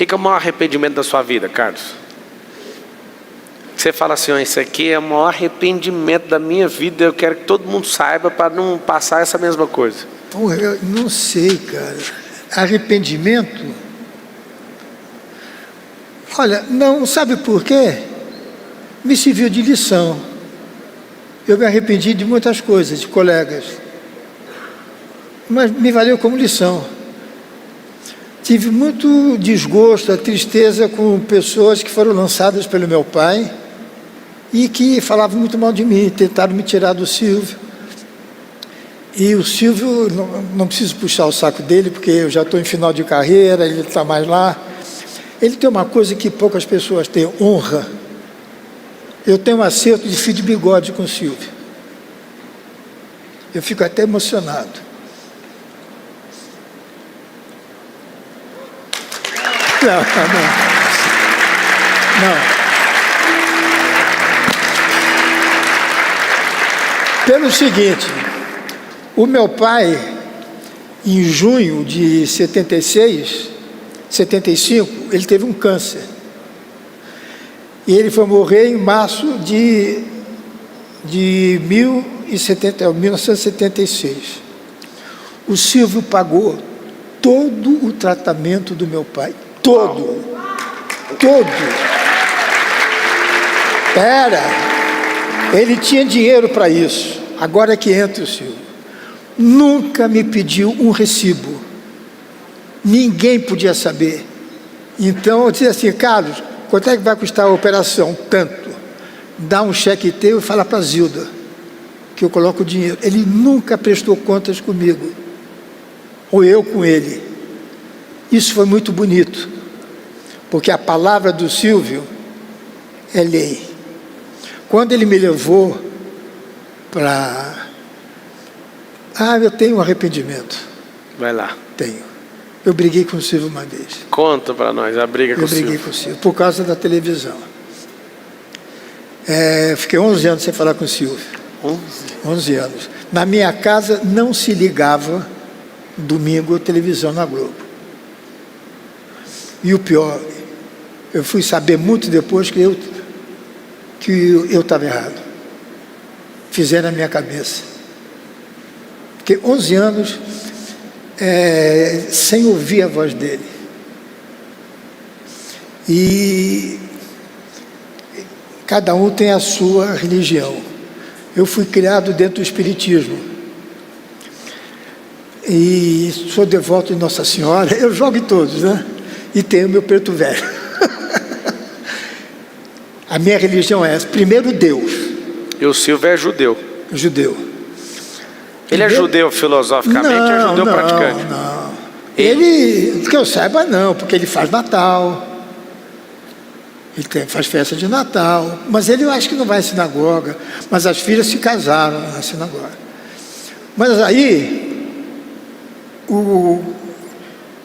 que é o maior arrependimento da sua vida, Carlos? Você fala assim, ó, isso aqui é o maior arrependimento da minha vida, eu quero que todo mundo saiba para não passar essa mesma coisa. Porra, eu não sei, cara. Arrependimento? Olha, não, sabe por quê? Me serviu de lição. Eu me arrependi de muitas coisas, de colegas. Mas me valeu como lição. Tive muito desgosto, a tristeza com pessoas que foram lançadas pelo meu pai e que falavam muito mal de mim, tentaram me tirar do Silvio. E o Silvio, não preciso puxar o saco dele, porque eu já estou em final de carreira, ele está mais lá. Ele tem uma coisa que poucas pessoas têm, honra. Eu tenho um acerto de fio de bigode com o Silvio. Eu fico até emocionado. Não. Pelo seguinte, o meu pai, em junho de 75, ele teve um câncer. E ele foi morrer em março de 1976. O Silvio pagou todo o tratamento do meu pai. Todo. Ele tinha dinheiro para isso. Agora é que entra o Silvio. Nunca me pediu um recibo. Ninguém podia saber. Então eu disse assim, Carlos, quanto é que vai custar a operação? Tanto. Dá um cheque teu e fala para a Zilda, que eu coloco o dinheiro. Ele nunca prestou contas comigo. Ou eu com ele. Isso foi muito bonito, porque a palavra do Silvio é lei. Quando ele me levou para... eu tenho um arrependimento. Vai lá. Tenho. Eu briguei com o Silvio uma vez. Conta para nós a briga com o Silvio. Eu briguei com o Silvio, por causa da televisão. Fiquei 11 anos sem falar com o Silvio. 11 anos. Na minha casa não se ligava domingo a televisão na Globo. E o pior, eu fui saber muito depois que eu estava errado. Fizeram na minha cabeça. Fiquei 11 anos sem ouvir a voz dele. E cada um tem a sua religião. Eu fui criado dentro do Espiritismo. E sou devoto de Nossa Senhora. Eu jogo em todos, né? E tenho meu preto velho. A minha religião é essa. Primeiro, Deus. E o Silvio é judeu. Judeu. Ele é judeu filosoficamente ou é judeu praticante? Não. Ele, que eu saiba, não, porque ele faz Natal. Ele faz festa de Natal. Mas ele, eu acho que não vai à sinagoga. Mas as filhas se casaram na sinagoga. Mas aí,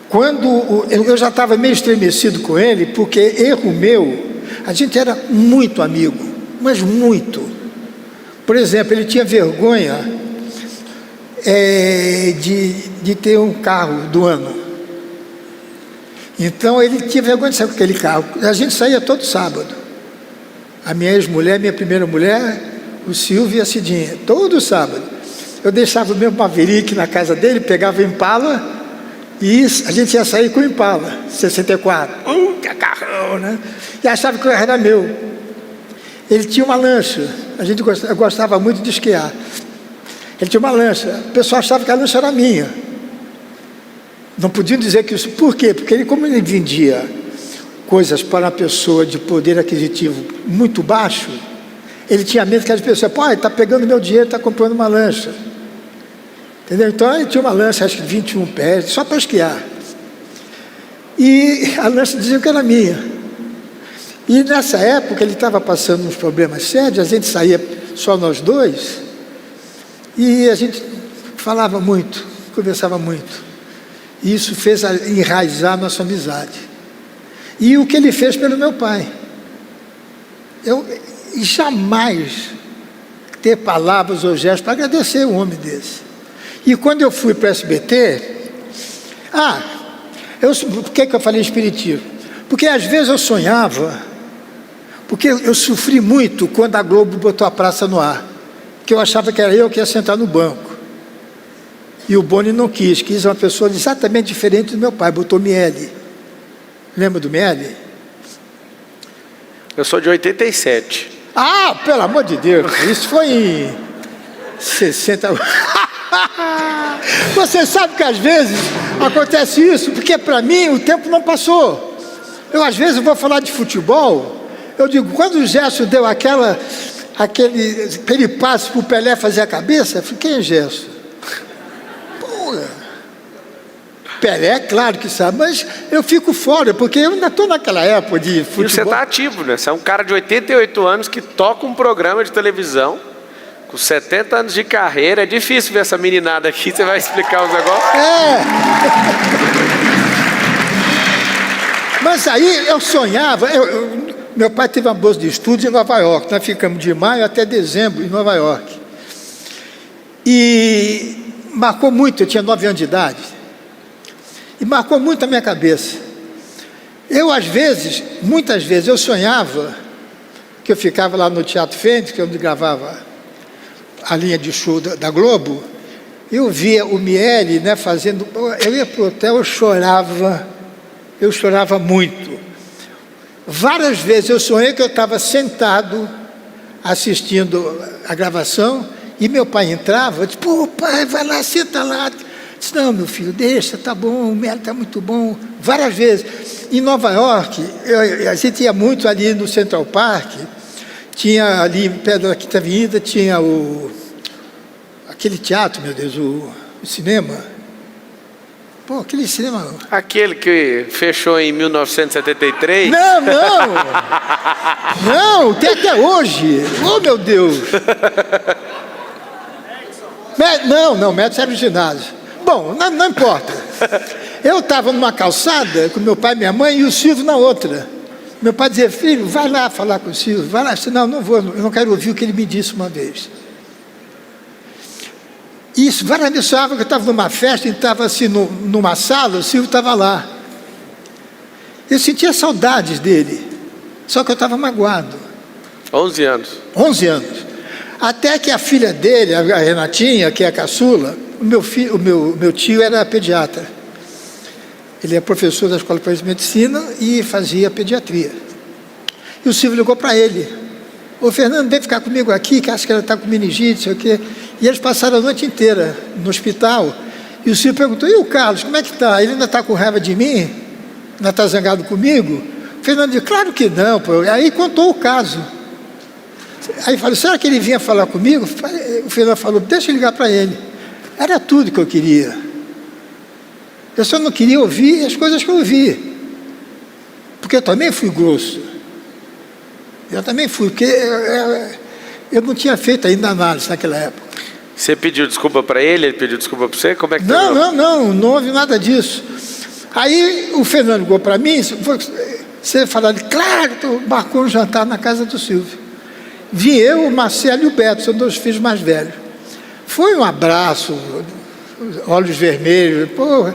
quando eu já estava meio estremecido com ele, porque erro meu, a gente era muito amigo, mas muito. Por exemplo, ele tinha vergonha de ter um carro do ano. Então ele tinha vergonha de sair com aquele carro. A gente saía todo sábado. A minha ex-mulher, minha primeira mulher, o Silvio e a Cidinha, todo sábado. Eu deixava o meu Maverick na casa dele, pegava o Impala. E a gente ia sair com o Impala, 64. Que carrão, né? E achava que o carro era meu. Ele tinha uma lancha. Eu gostava muito de esquiar. Ele tinha uma lancha. O pessoal achava que a lancha era minha. Não podiam dizer que isso... Por quê? Porque como ele vendia coisas para uma pessoa de poder aquisitivo muito baixo, ele tinha medo que as pessoas... Pô, ele está pegando meu dinheiro, está comprando uma lancha. Entendeu? Então ele tinha uma lancha, acho que 21 pés, só para esquiar. E a lancha dizia que era minha. E nessa época ele estava passando uns problemas sérios, a gente saía só nós dois, e a gente falava muito, conversava muito. E isso fez enraizar a nossa amizade. E o que ele fez pelo meu pai. Eu jamais ter palavras ou gestos para agradecer um homem desse. E quando eu fui para o SBT, por que eu falei espiritismo? Porque às vezes eu sonhava, porque eu sofri muito quando a Globo botou a Praça no Ar, que eu achava que era eu que ia sentar no banco. E o Boni não quis uma pessoa exatamente diferente do meu pai, botou Miele. Lembra do Miele? Eu sou de 87. Ah, pelo amor de Deus, isso foi em 60. Você sabe que às vezes acontece isso, porque para mim o tempo não passou. Eu às vezes vou falar de futebol, eu digo, quando o Gerson deu aquele passe para o Pelé fazer a cabeça, eu falei, quem é Gerson? Pelé, claro que sabe, mas eu fico fora, porque eu ainda estou naquela época de futebol. E você está ativo, né? Você é um cara de 88 anos que toca um programa de televisão, com 70 anos de carreira. É difícil ver essa meninada aqui, você vai explicar os negócios? Mas aí eu sonhava, meu pai teve uma bolsa de estudos em Nova York, nós ficamos de maio até dezembro em Nova York. E marcou muito, eu tinha 9 anos de idade. E marcou muito a minha cabeça. Eu, muitas vezes, eu sonhava que eu ficava lá no Teatro Fênix, que é onde gravava a linha de show da Globo. Eu via o Miele, né, fazendo... Eu ia para o hotel, eu chorava muito. Várias vezes eu sonhei que eu estava sentado assistindo a gravação e meu pai entrava, eu disse, pô, pai, vai lá, senta lá. Disse, não, meu filho, deixa, tá bom, o Miele está muito bom. Várias vezes. Em Nova York, a gente ia muito ali no Central Park, tinha ali, perto da Quinta Avenida, tinha aquele teatro, meu Deus, o cinema. Pô, aquele cinema... Aquele que fechou em 1973? Não, tem até hoje. Oh, meu Deus. Não, Médici era o ginásio. Bom, não importa. Eu estava numa calçada com meu pai e minha mãe e o Silvio na outra. Meu pai dizia, filho, vai lá falar com o Silvio, vai lá. Eu disse, não vou, eu não quero ouvir o que ele me disse uma vez. Isso, várias vezes soava que eu estava numa festa e estava assim numa sala, o Silvio estava lá. Eu sentia saudades dele, só que eu estava magoado. 11 anos. 11 anos. Até que a filha dele, a Renatinha, que é a caçula, o meu tio era pediatra. Ele é professor da Escola de Medicina e fazia pediatria. E o Silvio ligou para ele. Ô, Fernando, vem ficar comigo aqui, que acho que ela está com meningite, sei o quê. E eles passaram a noite inteira no hospital. E o Silvio perguntou, e o Carlos, como é que está? Ele ainda está com raiva de mim? Ainda está zangado comigo? O Fernando disse, claro que não, pô. Aí contou o caso. Aí falou, será que ele vinha falar comigo? O Fernando falou, deixa eu ligar para ele. Era tudo que eu queria. Eu só não queria ouvir as coisas que eu ouvi. Porque eu também fui grosso. Eu também fui, porque eu não tinha feito ainda análise naquela época. Você pediu desculpa para ele pediu desculpa para você? Como é que não houve nada disso. Aí o Fernando ligou para mim, você falou, claro, tu marcou um jantar na casa do Silvio. Vim eu, o Marcelo e o Beto, são 2 filhos mais velhos. Foi um abraço, olhos vermelhos, pô,